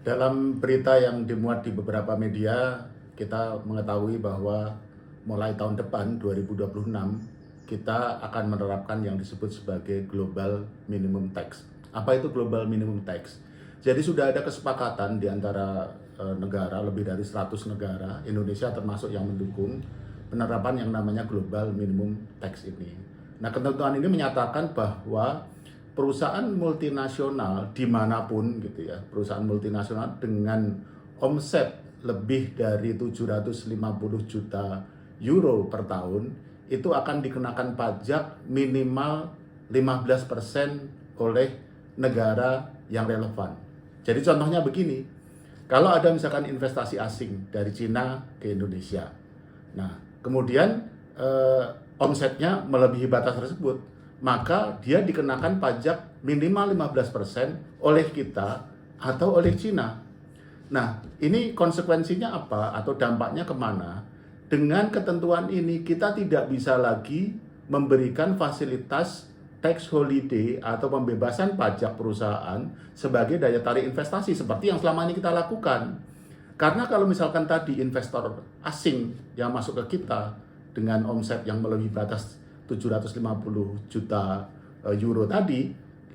Dalam berita yang dimuat di beberapa media, kita mengetahui bahwa mulai tahun depan 2026 kita akan menerapkan yang disebut sebagai Global Minimum Tax. Apa itu Global Minimum Tax? Jadi sudah ada kesepakatan di antara negara, lebih dari 100 negara, Indonesia termasuk yang mendukung penerapan yang namanya Global Minimum Tax ini. Nah, ketentuan ini menyatakan bahwa perusahaan multinasional dimanapun gitu ya, perusahaan multinasional dengan omset lebih dari 750 juta euro per tahun itu akan dikenakan pajak minimal 15% oleh negara yang relevan. Jadi contohnya begini, kalau ada misalkan investasi asing dari Cina ke Indonesia, nah kemudian omsetnya melebihi batas tersebut, maka dia dikenakan pajak minimal 15% oleh kita atau oleh Cina. Nah, ini konsekuensinya apa atau dampaknya kemana? Dengan ketentuan ini kita tidak bisa lagi memberikan fasilitas tax holiday atau pembebasan pajak perusahaan sebagai daya tarik investasi seperti yang selama ini kita lakukan. Karena kalau misalkan tadi investor asing yang masuk ke kita dengan omset yang melebihi batas 750 juta euro tadi,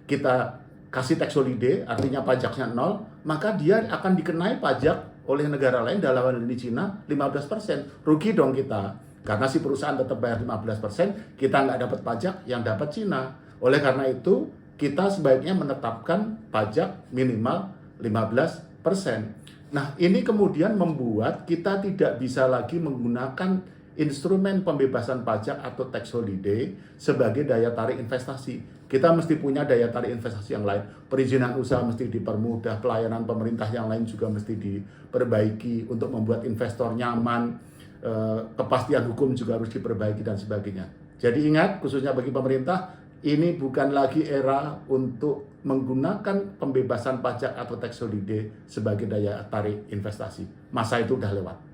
kita kasih tax holiday, artinya pajaknya nol, maka dia akan dikenai pajak oleh negara lain, dalam hal ini Cina, 15%. Rugi dong kita, karena si perusahaan tetap bayar 15%, kita nggak dapat pajak, yang dapat Cina. Oleh karena itu, kita sebaiknya menetapkan pajak minimal 15%. Nah, ini kemudian membuat kita tidak bisa lagi menggunakan instrumen pembebasan pajak atau tax holiday sebagai daya tarik investasi. Kita mesti punya daya tarik investasi yang lain. Perizinan usaha mesti dipermudah, pelayanan pemerintah yang lain juga mesti diperbaiki untuk membuat investor nyaman, kepastian hukum juga harus diperbaiki dan sebagainya. Jadi ingat, khususnya bagi pemerintah, ini bukan lagi era untuk menggunakan pembebasan pajak atau tax holiday sebagai daya tarik investasi. Masa itu udah lewat.